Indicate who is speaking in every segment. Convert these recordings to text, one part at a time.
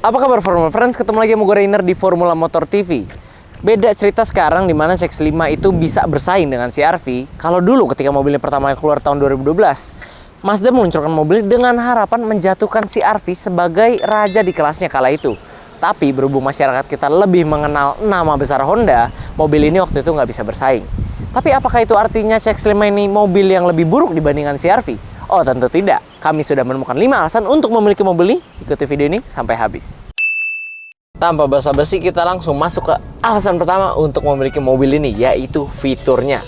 Speaker 1: Apa kabar Formula Friends? Ketemu lagi sama gue Rainer di Formula Motor TV. Beda cerita sekarang di mana CX-5 itu bisa bersaing dengan CR-V. Kalau dulu ketika mobilnya pertama keluar tahun 2012, Mazda meluncurkan mobil dengan harapan menjatuhkan CR-V sebagai raja di kelasnya kala itu. Tapi berhubung masyarakat kita lebih mengenal nama besar Honda, mobil ini waktu itu nggak bisa bersaing. Tapi apakah itu artinya CX-5 ini mobil yang lebih buruk dibandingkan CR-V? Oh tentu tidak. Kami sudah menemukan 5 alasan untuk memiliki mobil ini. Ikuti video ini sampai habis. Tanpa basa-basi kita langsung masuk ke alasan pertama untuk memiliki mobil ini, yaitu fiturnya.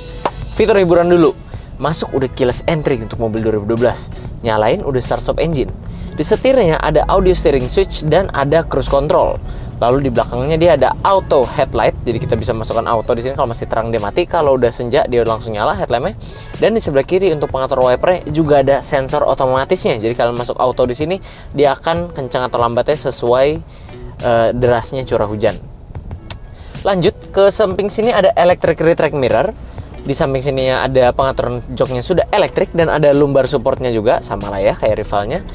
Speaker 1: Fitur hiburan dulu. Masuk udah keyless entry untuk mobil 2012. Nyalain udah start stop engine. Di setirnya ada audio steering switch dan ada cruise control. Lalu di belakangnya dia ada auto headlight, jadi kita bisa masukkan auto di sini. Kalau masih terang dia mati, kalau udah senja dia langsung nyala headlampnya. Dan di sebelah kiri untuk pengatur wipernya juga ada sensor otomatisnya. Jadi kalau masuk auto di sini dia akan kencang atau lambatnya sesuai derasnya curah hujan. Lanjut ke samping sini ada electric retract mirror. Di samping sini ada pengaturan joknya sudah elektrik dan ada lumbar supportnya juga, sama lah ya kayak rivalnya.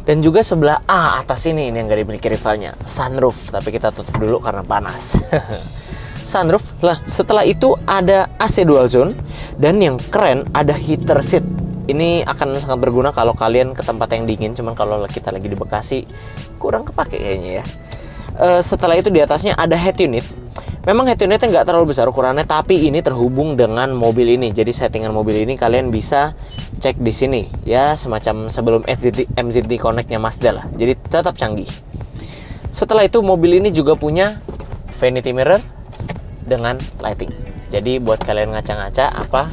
Speaker 1: Dan juga sebelah atas ini yang nggak dimiliki rivalnya, sunroof. Tapi kita tutup dulu karena panas. Sunroof. Lah setelah itu ada AC dual zone. Dan yang keren ada heater seat. Ini akan sangat berguna kalau kalian ke tempat yang dingin. Cuman kalau kita lagi di Bekasi kurang kepake kayaknya ya. Setelah itu di atasnya ada head unit. Memang head unitnya nggak terlalu besar ukurannya, tapi ini terhubung dengan mobil ini. Jadi settingan mobil ini kalian bisa cek di sini ya, semacam sebelum MZD Connect-nya Mazda lah. Jadi tetap canggih. Setelah itu mobil ini juga punya vanity mirror dengan lighting. Jadi buat kalian ngaca-ngaca apa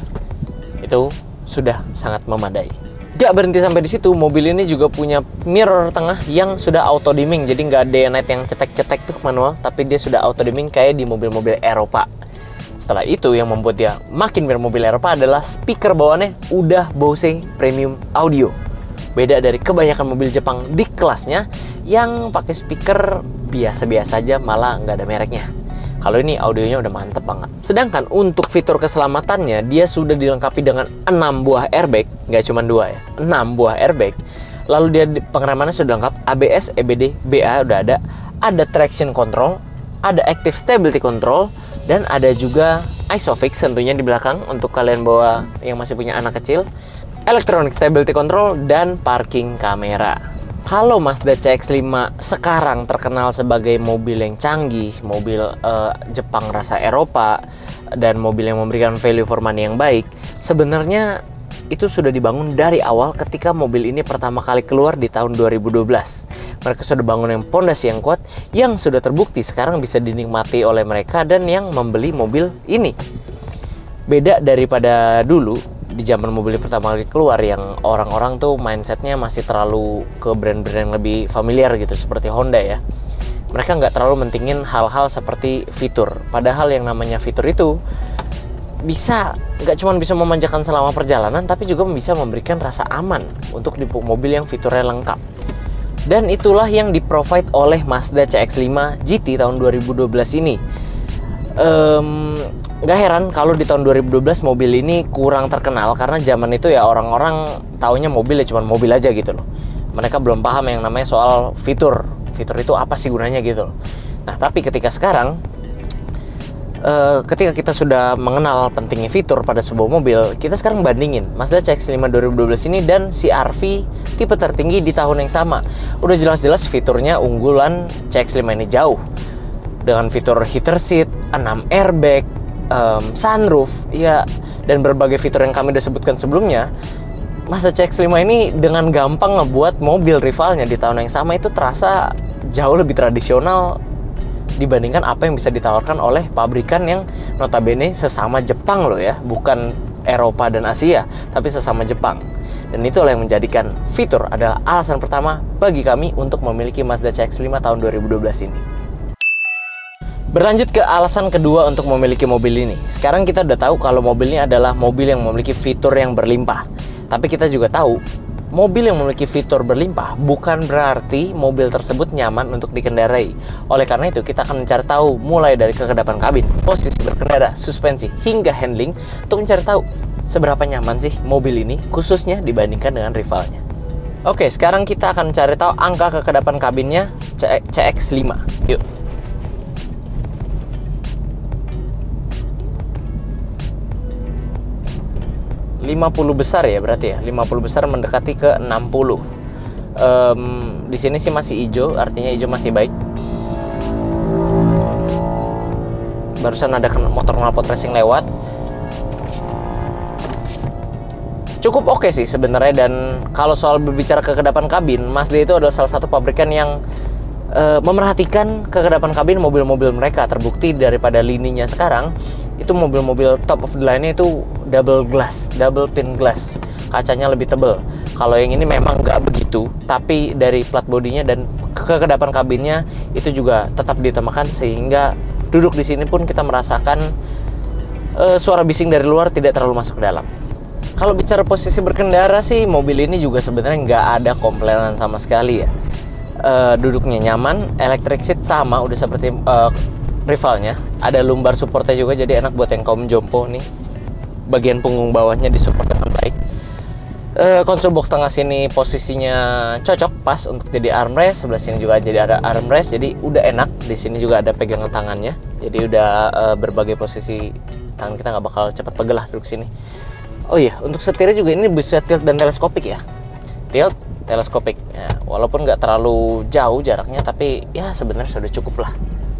Speaker 1: itu sudah sangat memadai. Gak berhenti sampai di situ, mobil ini juga punya mirror tengah yang sudah auto dimming. Jadi nggak day and night yang cetek-cetek tuh manual, tapi dia sudah auto dimming kayak di mobil-mobil Eropa. Setelah itu yang membuat dia makin mirip mobil Eropa adalah speaker bawaannya udah Bose Premium Audio. Beda dari kebanyakan mobil Jepang di kelasnya yang pakai speaker biasa-biasa aja, malah nggak ada mereknya. Kalau ini audionya udah mantep banget. Sedangkan untuk fitur keselamatannya dia sudah dilengkapi dengan 6 buah airbag, nggak cuma 2 ya, 6 buah airbag. Lalu dia pengeremannya sudah lengkap, ABS, EBD, BA udah ada traction control, ada active stability control, dan ada juga ISOFIX tentunya di belakang untuk kalian bawa yang masih punya anak kecil, electronic stability control, dan parking kamera. Kalau Mazda CX-5 sekarang terkenal sebagai mobil yang canggih, mobil Jepang rasa Eropa, dan mobil yang memberikan value for money yang baik, sebenarnya itu sudah dibangun dari awal ketika mobil ini pertama kali keluar di tahun 2012. Mereka sudah bangun yang pondasi yang kuat, yang sudah terbukti sekarang bisa dinikmati oleh mereka dan yang membeli mobil ini. Beda daripada dulu, di zaman mobil pertama kali keluar yang orang-orang tuh mindsetnya masih terlalu ke brand-brand yang lebih familiar gitu, seperti Honda ya. Mereka nggak terlalu mentingin hal-hal seperti fitur. Padahal yang namanya fitur itu nggak cuma bisa memanjakan selama perjalanan, tapi juga bisa memberikan rasa aman untuk di mobil yang fiturnya lengkap. Dan itulah yang di-provide oleh Mazda CX-5 GT tahun 2012 ini. Nggak heran kalau di tahun 2012 mobil ini kurang terkenal, karena zaman itu ya orang-orang taunya mobil ya cuma mobil aja gitu loh. Mereka belum paham yang namanya soal fitur itu apa sih gunanya gitu loh. Nah tapi ketika sekarang, ketika kita sudah mengenal pentingnya fitur pada sebuah mobil, kita sekarang bandingin Mazda CX-5 2012 ini dan CR-V tipe tertinggi di tahun yang sama. Udah jelas-jelas fiturnya unggulan CX-5 ini jauh. Dengan fitur heater seat, 6 airbag, sunroof, ya, dan berbagai fitur yang kami udah sebutkan sebelumnya, Mazda CX-5 ini dengan gampang ngebuat mobil rivalnya di tahun yang sama itu terasa jauh lebih tradisional dibandingkan apa yang bisa ditawarkan oleh pabrikan yang notabene sesama Jepang loh ya, bukan Eropa dan Asia, tapi sesama Jepang. Dan itulah yang menjadikan fitur adalah alasan pertama bagi kami untuk memiliki Mazda CX-5 tahun 2012 ini. Berlanjut ke alasan kedua untuk memiliki mobil ini. Sekarang kita udah tahu kalau mobil ini adalah mobil yang memiliki fitur yang berlimpah. Tapi kita juga tahu, mobil yang memiliki fitur berlimpah bukan berarti mobil tersebut nyaman untuk dikendarai. Oleh karena itu, kita akan mencari tahu mulai dari kekedapan kabin, posisi berkendara, suspensi, hingga handling untuk mencari tahu seberapa nyaman sih mobil ini khususnya dibandingkan dengan rivalnya. Oke, sekarang kita akan cari tahu angka kekedapan kabinnya CX-5. Yuk. ...50 besar ya berarti ya. 50 besar mendekati ke 60. Di sini sih masih hijau, artinya hijau masih baik. Barusan ada motor knalpot racing lewat. Cukup oke sih sebenarnya, dan kalau soal berbicara kekedapan kabin, Mazda itu adalah salah satu pabrikan yang memerhatikan kekedapan kabin mobil-mobil mereka. Terbukti daripada lininya sekarang, itu mobil-mobil top of the line-nya itu double pane glass, kacanya lebih tebal. Kalau yang ini memang nggak begitu, tapi dari plat bodinya dan kekedapan kabinnya itu juga tetap diutamakan, sehingga duduk di sini pun kita merasakan suara bising dari luar tidak terlalu masuk ke dalam. Kalau bicara posisi berkendara sih, mobil ini juga sebenarnya nggak ada komplainan sama sekali ya. Duduknya nyaman, electric seat sama, udah seperti rivalnya. Ada lumbar supportnya juga, jadi enak buat yang kaum jompo nih. Bagian punggung bawahnya disupport dengan baik. Konsol box tengah sini posisinya cocok pas untuk jadi armrest. Sebelah sini juga jadi ada armrest, jadi udah enak. Di sini juga ada pegangan tangannya, jadi udah berbagai posisi tangan kita nggak bakal cepat pegel lah duduk sini. Oh iya, untuk setirnya juga ini bisa tilt dan teleskopik ya. Tilt, teleskopik ya, walaupun nggak terlalu jauh jaraknya, tapi ya sebenarnya sudah cukup lah,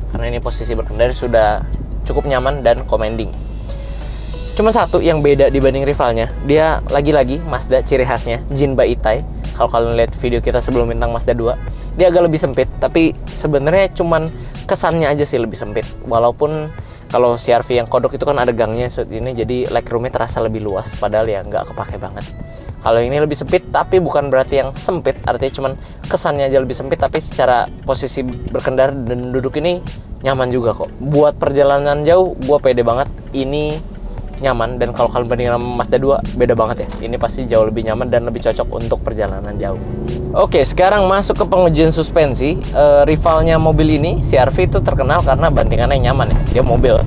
Speaker 1: karena ini posisi berkendara sudah cukup nyaman dan commanding. Cuma satu yang beda dibanding rivalnya, dia lagi-lagi Mazda ciri khasnya Jinba Itai. Kalau kalian lihat video kita sebelum bintang Mazda 2, dia agak lebih sempit, tapi sebenarnya cuman kesannya aja sih lebih sempit. Walaupun kalau CR-V yang kodok itu kan ada gangnya ini, jadi legroomnya terasa lebih luas, padahal ya nggak kepake banget. Kalau ini lebih sempit, tapi bukan berarti yang sempit, artinya cuman kesannya aja lebih sempit, tapi secara posisi berkendara dan duduk ini nyaman juga kok. Buat perjalanan jauh, gua pede banget ini nyaman, dan kalau kalian bandingin sama Mazda 2 beda banget ya. Ini pasti jauh lebih nyaman dan lebih cocok untuk perjalanan jauh. Oke, sekarang masuk ke pengujian suspensi. Rivalnya mobil ini, CR-V itu terkenal karena bantingannya nyaman ya. Dia mobil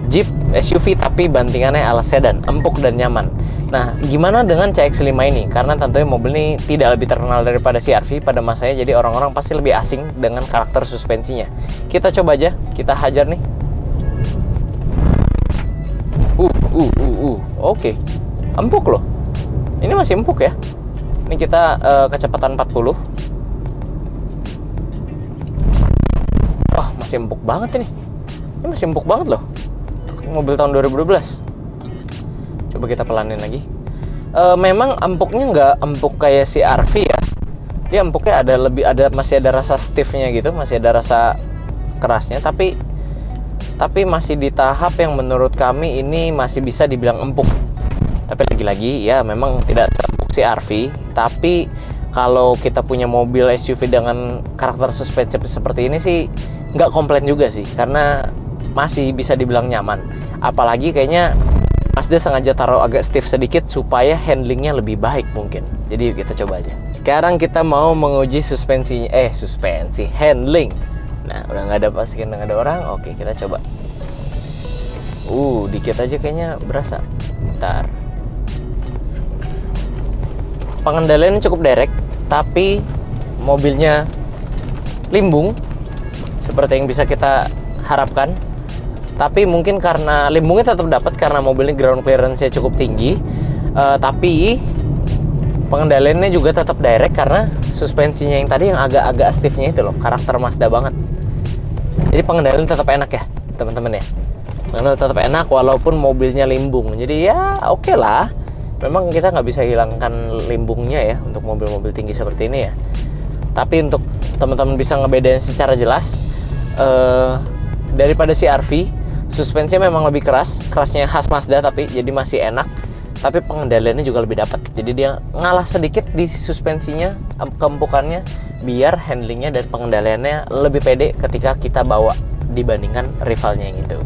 Speaker 1: Jeep SUV tapi bantingannya ala sedan, empuk dan nyaman. Nah, gimana dengan CX-5 ini? Karena tentunya mobil ini tidak lebih terkenal daripada CR-V pada masanya, jadi orang-orang pasti lebih asing dengan karakter suspensinya. Kita coba aja, kita hajar nih. Oke. Empuk loh. Ini masih empuk ya. Ini kita kecepatan 40. Oh, masih empuk banget ini. Ini masih empuk banget loh. Mobil tahun 2012. Coba kita pelanin lagi. Memang empuknya nggak empuk kayak si CR-V ya. Dia empuknya masih ada rasa stiffnya gitu, masih ada rasa kerasnya, tapi masih di tahap yang menurut kami ini masih bisa dibilang empuk. Tapi lagi-lagi ya memang tidak seempuk si CR-V, tapi kalau kita punya mobil SUV dengan karakter suspensi seperti ini sih nggak komplain juga sih, karena masih bisa dibilang nyaman. Apalagi kayaknya Mazda sengaja taruh agak stiff sedikit supaya handlingnya lebih baik mungkin. Jadi yuk kita coba aja. Sekarang kita mau menguji suspensi handling. Nah, udah nggak ada pastikan, udah nggak ada orang. Oke, kita coba. Dikit aja kayaknya berasa. Bentar. Pengendaliannya cukup direct, tapi mobilnya limbung seperti yang bisa kita harapkan. Tapi mungkin karena limbungnya tetap dapat karena mobilnya ground clearance-nya cukup tinggi, tapi pengendaliannya juga tetap direct karena suspensinya yang tadi yang agak-agak stiffnya itu loh, karakter Mazda banget. Jadi pengendalian tetap enak ya teman-teman ya. Pengendalian tetap enak walaupun mobilnya limbung. Jadi ya oke lah. Memang kita nggak bisa hilangkan limbungnya ya untuk mobil-mobil tinggi seperti ini ya. Tapi untuk teman-teman bisa ngebedain secara jelas, daripada CR-V, suspensinya memang lebih kerasnya khas Mazda, tapi jadi masih enak. Tapi pengendaliannya juga lebih dapat. Jadi dia ngalah sedikit di suspensinya, keempukannya, biar handlingnya dan pengendaliannya lebih pede ketika kita bawa dibandingkan rivalnya yang itu.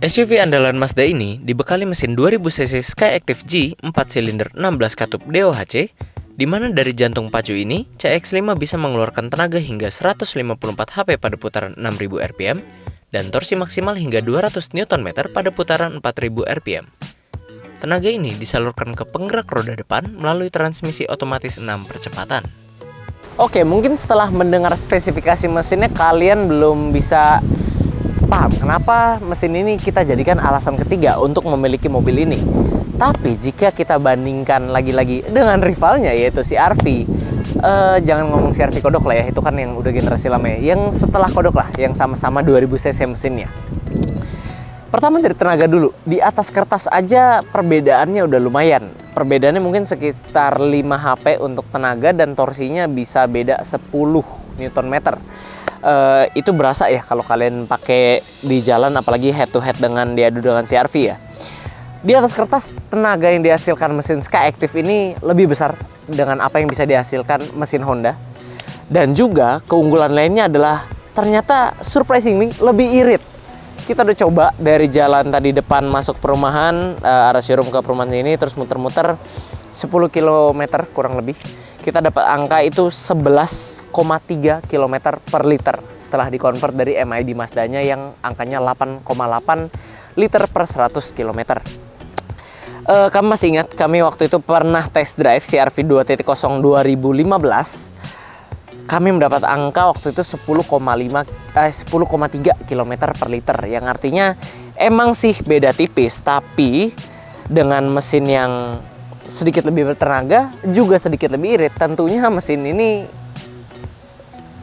Speaker 1: SUV andalan Mazda ini dibekali mesin 2000 cc Skyactiv G 4 silinder 16 katup DOHC, di mana dari jantung pacu ini, CX-5 bisa mengeluarkan tenaga hingga 154 HP pada putaran 6000 rpm dan torsi maksimal hingga 200 Nm pada putaran 4000 rpm. Tenaga ini disalurkan ke penggerak roda depan melalui transmisi otomatis 6 percepatan. Oke, mungkin setelah mendengar spesifikasi mesinnya kalian belum bisa paham kenapa mesin ini kita jadikan alasan ketiga untuk memiliki mobil ini. Tapi jika kita bandingkan lagi-lagi dengan rivalnya yaitu CR-V, jangan ngomong CR-V kodok lah ya, itu kan yang udah generasi lama ya. Yang setelah kodok lah, yang sama-sama 2000 cc mesinnya. Pertama dari tenaga dulu, di atas kertas aja perbedaannya udah lumayan. Perbedaannya mungkin sekitar 5 HP untuk tenaga dan torsinya bisa beda 10 Nm. Itu berasa ya kalau kalian pakai di jalan, apalagi head to head dengan diadu dengan CR-V ya. Di atas kertas, tenaga yang dihasilkan mesin Skyactiv ini lebih besar dengan apa yang bisa dihasilkan mesin Honda. Dan juga keunggulan lainnya adalah ternyata surprisingly lebih irit. Kita udah coba dari jalan tadi depan masuk perumahan, arah showroom ke perumahan ini, terus muter-muter 10 km kurang lebih. Kita dapat angka itu 11,3 km per liter setelah dikonvert dari MID Mazdanya yang angkanya 8,8 liter per 100 km. Kamu masih ingat kami waktu itu pernah test drive CR-V 2.0 2015. Kami mendapat angka waktu itu 10,3 km per liter, yang artinya emang sih beda tipis, tapi dengan mesin yang sedikit lebih bertenaga juga sedikit lebih irit, tentunya mesin ini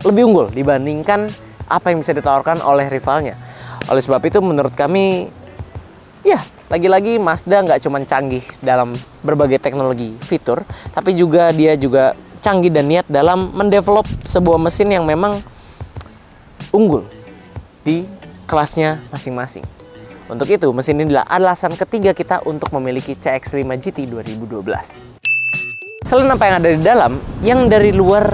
Speaker 1: lebih unggul dibandingkan apa yang bisa ditawarkan oleh rivalnya. Oleh sebab itu menurut kami, ya lagi-lagi Mazda nggak cuma canggih dalam berbagai teknologi fitur, tapi juga dia juga canggih dan niat dalam mendevelop sebuah mesin yang memang unggul di kelasnya masing-masing. Untuk itu, mesin ini adalah alasan ketiga kita untuk memiliki CX-5 GT 2012. Selain apa yang ada di dalam, yang dari luar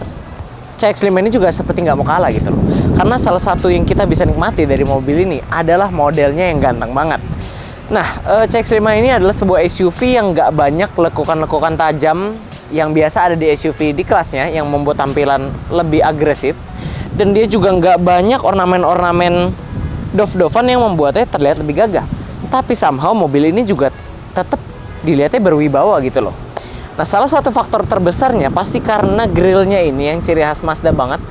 Speaker 1: CX-5 ini juga seperti nggak mau kalah gitu loh. Karena salah satu yang kita bisa nikmati dari mobil ini adalah modelnya yang ganteng banget. Nah, CX-5 ini adalah sebuah SUV yang nggak banyak lekukan-lekukan tajam yang biasa ada di SUV di kelasnya, yang membuat tampilan lebih agresif. Dan dia juga nggak banyak ornamen-ornamen doff-doffan yang membuatnya terlihat lebih gagah. Tapi somehow mobil ini juga tetap dilihatnya berwibawa gitu loh. Nah, salah satu faktor terbesarnya pasti karena grillnya ini yang ciri khas Mazda banget.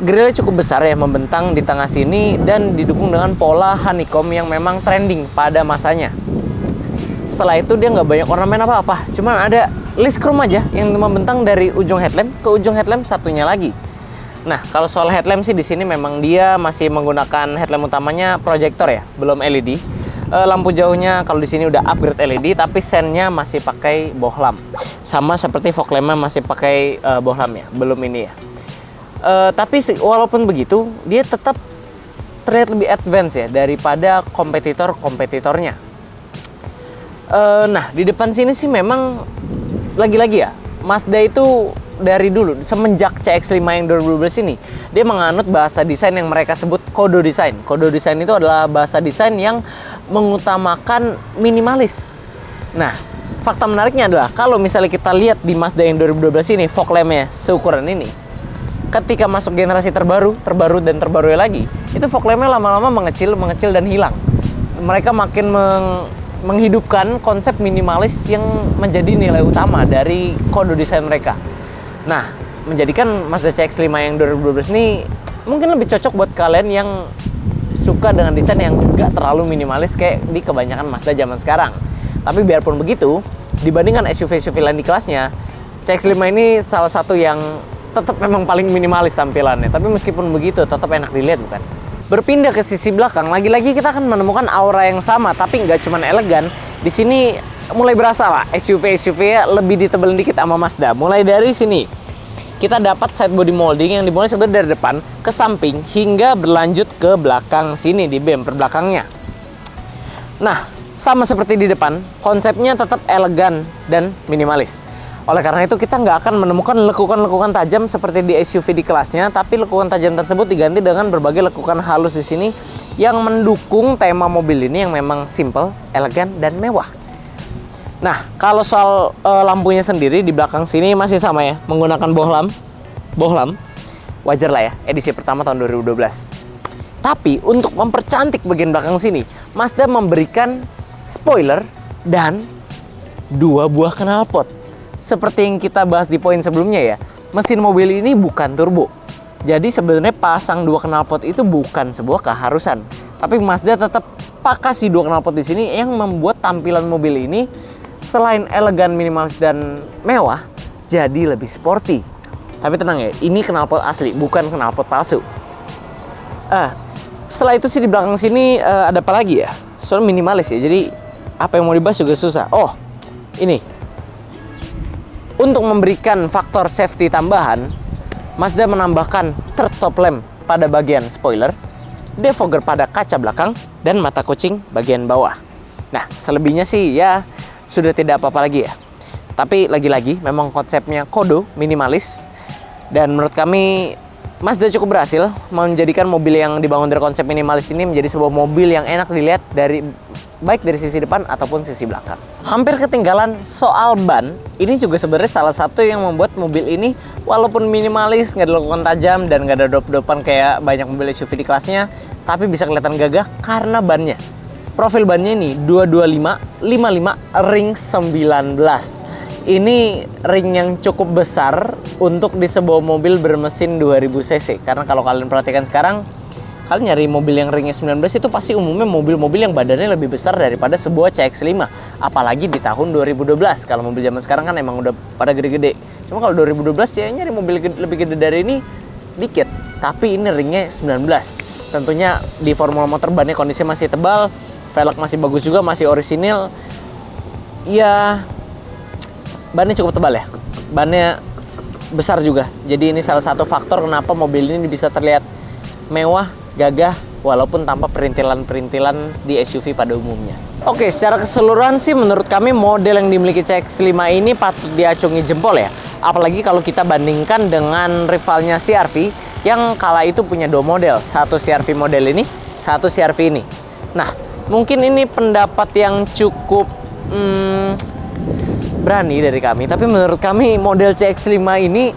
Speaker 1: Grillnya cukup besar ya, membentang di tengah sini dan didukung dengan pola honeycomb yang memang trending pada masanya. Setelah itu dia nggak banyak ornamen apa-apa, cuman ada list chrome aja yang membentang dari ujung headlamp ke ujung headlamp satunya lagi. Nah, kalau soal headlamp sih di sini memang dia masih menggunakan headlamp utamanya proyektor ya, belum LED. Lampu jauhnya kalau di sini udah upgrade LED, tapi sennya masih pakai bohlam. Sama seperti fog lamp-nya masih pakai bohlam ya, belum ini ya. Tapi walaupun begitu, dia tetap terlihat lebih advance ya daripada kompetitornya. Nah, di depan sini sih memang lagi-lagi ya, Mazda itu dari dulu, semenjak CX-5 yang 2012 ini, dia menganut bahasa desain yang mereka sebut kodo desain. Kodo desain itu adalah bahasa desain yang mengutamakan minimalis. Nah, fakta menariknya adalah kalau misalnya kita lihat di Mazda yang 2012 ini, fog lamp-nya seukuran ini, ketika masuk generasi terbaru dan terbaru lagi, itu fog lamp-nya lama-lama mengecil dan hilang. Mereka makin menghidupkan konsep minimalis yang menjadi nilai utama dari kode desain mereka. Nah, menjadikan Mazda CX-5 yang 2012 ini mungkin lebih cocok buat kalian yang suka dengan desain yang gak terlalu minimalis kayak di kebanyakan Mazda zaman sekarang. Tapi biarpun begitu, dibandingkan SUV-SUV lain di kelasnya, CX-5 ini salah satu yang tetap memang paling minimalis tampilannya. Tapi meskipun begitu, tetap enak dilihat bukan? Berpindah ke sisi belakang, lagi-lagi kita akan menemukan aura yang sama, tapi nggak cuma elegan. Di sini mulai berasa lah SUV-SUV lebih ditebelin dikit sama Mazda. Mulai dari sini, kita dapat side body molding yang dimulai sebenarnya dari depan ke samping hingga berlanjut ke belakang sini di bumper belakangnya. Nah, sama seperti di depan, konsepnya tetap elegan dan minimalis. Oleh karena itu kita nggak akan menemukan lekukan-lekukan tajam seperti di SUV di kelasnya, tapi lekukan tajam tersebut diganti dengan berbagai lekukan halus di sini yang mendukung tema mobil ini yang memang simple, elegan, dan mewah. Nah, kalau soal lampunya sendiri di belakang sini masih sama ya, menggunakan bohlam. Wajar lah ya, edisi pertama tahun 2012. Tapi untuk mempercantik bagian belakang sini, Mazda memberikan spoiler dan 2 buah knalpot. Seperti yang kita bahas di poin sebelumnya ya, mesin mobil ini bukan turbo. Jadi sebenarnya pasang 2 knalpot itu bukan sebuah keharusan. Tapi Mazda tetap pakai si 2 knalpot di sini yang membuat tampilan mobil ini selain elegan, minimalis dan mewah, jadi lebih sporty. Tapi tenang ya, ini knalpot asli, bukan knalpot palsu. Setelah itu sih di belakang sini ada apa lagi ya? Soalnya minimalis ya, jadi apa yang mau dibahas juga susah. Oh, ini. Untuk memberikan faktor safety tambahan, Mazda menambahkan third stop lamp pada bagian spoiler, defogger pada kaca belakang, dan mata kucing bagian bawah. Nah, selebihnya sih ya sudah tidak apa-apa lagi ya. Tapi lagi-lagi memang konsepnya kodo, minimalis. Dan menurut kami Mazda cukup berhasil menjadikan mobil yang dibangun dari konsep minimalis ini menjadi sebuah mobil yang enak dilihat baik dari sisi depan ataupun sisi belakang. Hampir ketinggalan soal ban, ini juga sebenarnya salah satu yang membuat mobil ini walaupun minimalis, nggak ada lokokan tajam dan nggak ada dop-dopan kayak banyak mobil SUV di kelasnya, tapi bisa kelihatan gagah karena bannya. Profil bannya ini 225/55 ring 19. Ini ring yang cukup besar untuk di sebuah mobil bermesin 2000 cc. Karena kalau kalian perhatikan sekarang, kalian nyari mobil yang ringnya 19 itu pasti umumnya mobil-mobil yang badannya lebih besar daripada sebuah CX-5. Apalagi di tahun 2012. Kalau mobil zaman sekarang kan emang udah pada gede-gede. Cuma kalau 2012 ya nyari mobil lebih gede dari ini dikit. Tapi ini ringnya 19. Tentunya di Formula Motor bannya kondisinya masih tebal, velg masih bagus juga, masih orisinil. Ya, bannya cukup tebal ya. Bannya besar juga. Jadi ini salah satu faktor kenapa mobil ini bisa terlihat mewah, gagah, walaupun tanpa perintilan-perintilan di SUV pada umumnya. Oke, secara keseluruhan sih menurut kami model yang dimiliki CX-5 ini patut diacungi jempol ya. Apalagi kalau kita bandingkan dengan rivalnya CR-V yang kala itu punya 2 model. Satu CR-V model ini, satu CR-V ini. Nah, mungkin ini pendapat yang cukup berani dari kami, tapi menurut kami model CX-5 ini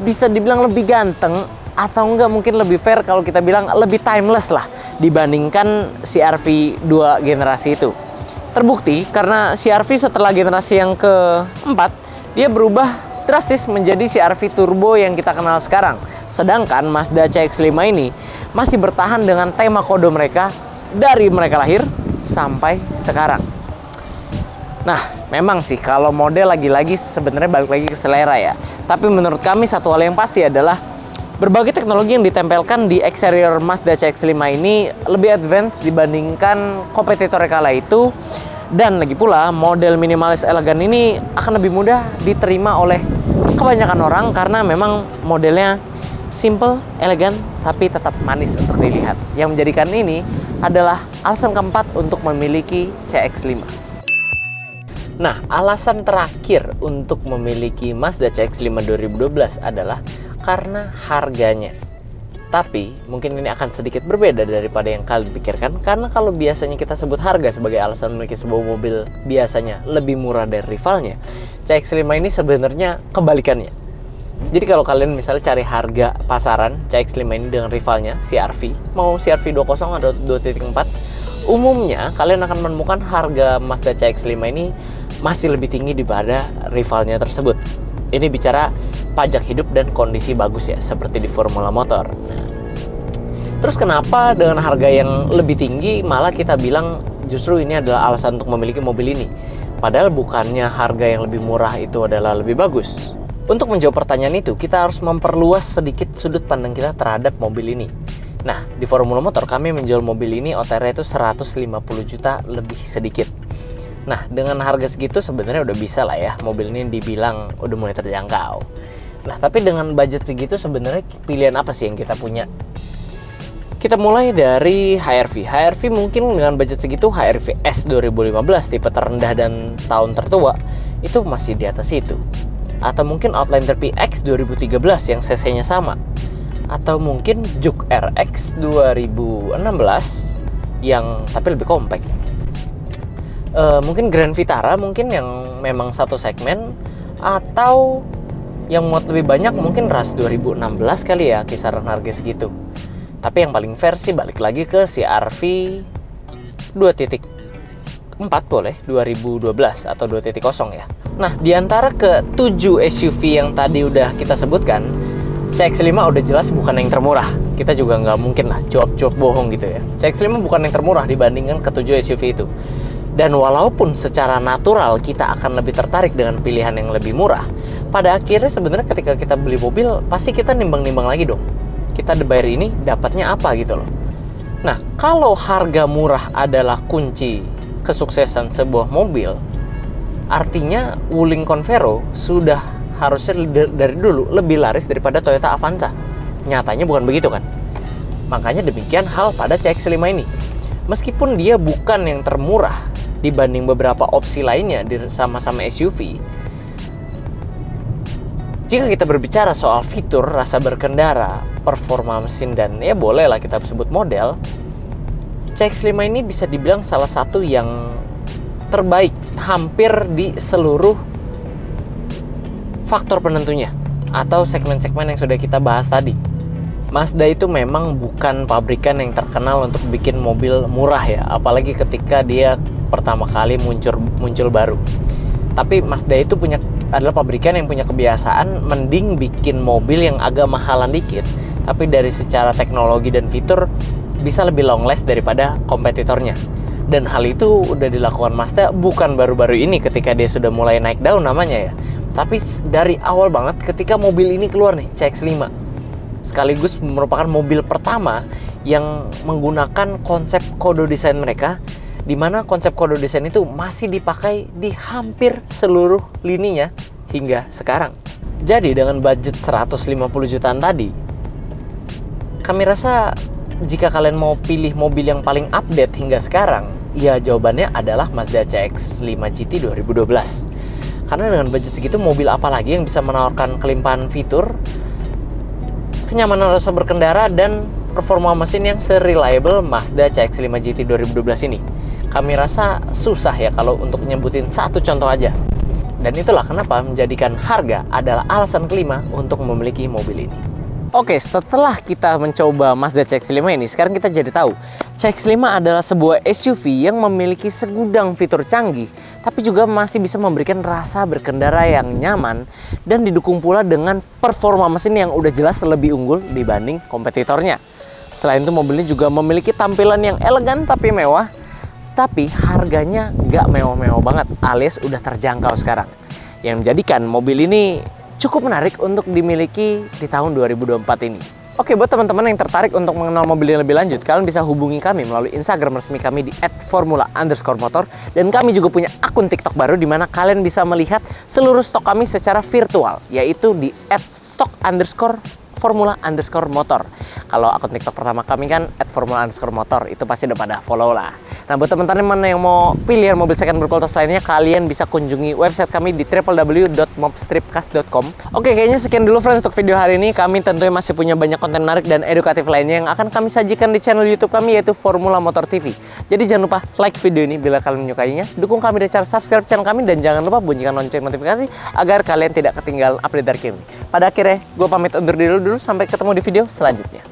Speaker 1: bisa dibilang lebih ganteng, atau enggak mungkin lebih fair kalau kita bilang lebih timeless lah dibandingkan CR-V 2 generasi itu. Terbukti karena CR-V setelah generasi yang keempat dia berubah drastis menjadi CR-V turbo yang kita kenal sekarang. Sedangkan Mazda CX-5 ini masih bertahan dengan tema kode mereka dari mereka lahir sampai sekarang. Nah, memang sih kalau model lagi-lagi sebenarnya balik lagi ke selera ya. Tapi menurut kami satu hal yang pasti adalah berbagai teknologi yang ditempelkan di eksterior Mazda CX-5 ini lebih advance dibandingkan kompetitor kala itu. Dan lagi pula model minimalis elegan ini akan lebih mudah diterima oleh kebanyakan orang karena memang modelnya simple, elegan, tapi tetap manis untuk dilihat. Yang menjadikan ini adalah alasan keempat untuk memiliki CX-5. Nah, alasan terakhir untuk memiliki Mazda CX-5 2012 adalah karena harganya. Tapi, mungkin ini akan sedikit berbeda daripada yang kalian pikirkan. Karena kalau biasanya kita sebut harga sebagai alasan memiliki sebuah mobil biasanya lebih murah dari rivalnya, CX-5 ini sebenarnya kebalikannya. Jadi kalau kalian misalnya cari harga pasaran CX-5 ini dengan rivalnya, CR-V, mau CR-V 2.0 atau 2.4, umumnya kalian akan menemukan harga Mazda CX-5 ini masih lebih tinggi daripada rivalnya tersebut. Ini bicara pajak hidup dan kondisi bagus ya, seperti di Formula Motor. Nah, terus kenapa dengan harga yang lebih tinggi malah kita bilang justru ini adalah alasan untuk memiliki mobil ini? Padahal bukannya harga yang lebih murah itu adalah lebih bagus. Untuk menjawab pertanyaan itu, kita harus memperluas sedikit sudut pandang kita terhadap mobil ini. Nah, di Formula Motor kami menjual mobil ini OTR itu 150 juta lebih sedikit. Nah, dengan harga segitu sebenarnya udah bisa lah ya mobil ini dibilang udah mulai terjangkau. Nah, tapi dengan budget segitu sebenarnya pilihan apa sih yang kita punya? Kita mulai dari HR-V. HR-V mungkin dengan budget segitu HR-V S 2015 tipe terendah dan tahun tertua itu masih di atas itu. Atau mungkin Outlander PX 2013 yang cc-nya sama. Atau mungkin Juke RX 2016 yang tapi lebih compact. Mungkin Grand Vitara mungkin yang memang satu segmen, atau yang muat lebih banyak mungkin Rush 2016 kali ya, kisaran harga segitu. Tapi yang paling fair sih balik lagi ke CR-V 4 boleh, 2012 atau 2.0 ya. Nah, di antara ke-7 SUV yang tadi udah kita sebutkan, CX-5 udah jelas bukan yang termurah. Kita juga nggak mungkin lah cuap-cuap bohong gitu ya. CX-5 bukan yang termurah dibandingkan ke-7 SUV itu. Dan walaupun secara natural kita akan lebih tertarik dengan pilihan yang lebih murah, pada akhirnya sebenarnya ketika kita beli mobil, pasti kita nimbang-nimbang lagi dong. Kita bayar ini dapatnya apa gitu loh. Nah, kalau harga murah adalah kunci kesuksesan sebuah mobil, artinya Wuling Convero sudah harusnya dari dulu lebih laris daripada Toyota Avanza. Nyatanya bukan begitu kan? Makanya demikian hal pada CX-5 ini. Meskipun dia bukan yang termurah dibanding beberapa opsi lainnya di sama-sama SUV, jika kita berbicara soal fitur, rasa berkendara, performa mesin, dan ya bolehlah kita sebut model, CX-5 ini bisa dibilang salah satu yang terbaik hampir di seluruh faktor penentunya atau segmen-segmen yang sudah kita bahas tadi. Mazda itu memang bukan pabrikan yang terkenal untuk bikin mobil murah ya, apalagi ketika dia pertama kali muncul baru. Tapi Mazda itu adalah pabrikan yang punya kebiasaan mending bikin mobil yang agak mahalan dikit, tapi dari secara teknologi dan fitur bisa lebih long last daripada kompetitornya. Dan hal itu udah dilakukan Mazda bukan baru-baru ini ketika dia sudah mulai naik daun namanya ya, tapi dari awal banget ketika mobil ini keluar nih, CX-5. Sekaligus merupakan mobil pertama yang menggunakan konsep kode desain mereka, di mana konsep kode desain itu masih dipakai di hampir seluruh lininya hingga sekarang. Jadi dengan budget 150 jutaan tadi, kami rasa jika kalian mau pilih mobil yang paling update hingga sekarang, ya jawabannya adalah Mazda CX-5 GT 2012. Karena dengan budget segitu, mobil apa lagi yang bisa menawarkan kelimpahan fitur, kenyamanan rasa berkendara, dan performa mesin yang se-reliable Mazda CX-5 GT 2012 ini? Kami rasa susah ya kalau untuk nyebutin satu contoh aja. Dan itulah kenapa menjadikan harga adalah alasan kelima untuk memiliki mobil ini. Oke, setelah kita mencoba Mazda CX-5 ini, sekarang kita jadi tahu CX-5 adalah sebuah SUV yang memiliki segudang fitur canggih, tapi juga masih bisa memberikan rasa berkendara yang nyaman dan didukung pula dengan performa mesin yang udah jelas lebih unggul dibanding kompetitornya. Selain itu, mobilnya juga memiliki tampilan yang elegan tapi mewah, tapi harganya nggak mewah-mewah banget, alias udah terjangkau sekarang. Yang menjadikan mobil ini cukup menarik untuk dimiliki di tahun 2024 ini. Oke, buat teman-teman yang tertarik untuk mengenal mobil ini lebih lanjut, kalian bisa hubungi kami melalui Instagram resmi kami di @formula_motor, dan kami juga punya akun TikTok baru di mana kalian bisa melihat seluruh stok kami secara virtual, yaitu di @stock_formula_motor. Kalau akun TikTok pertama kami kan @formula_motor, itu pasti udah pada follow lah. Nah, buat teman-teman yang mau pilihan mobil second berkualitas lainnya, kalian bisa kunjungi website kami di www.mobstripcast.com. Oke, kayaknya sekian dulu friends untuk video hari ini. Kami tentunya masih punya banyak konten menarik dan edukatif lainnya yang akan kami sajikan di channel YouTube kami, yaitu Formula Motor TV. Jadi jangan lupa like video ini bila kalian menyukainya, dukung kami dengan cara subscribe channel kami, dan jangan lupa bunyikan lonceng notifikasi agar kalian tidak ketinggalan update dari kami. Pada akhirnya, gue pamit undur diri dulu. Sampai ketemu di video selanjutnya.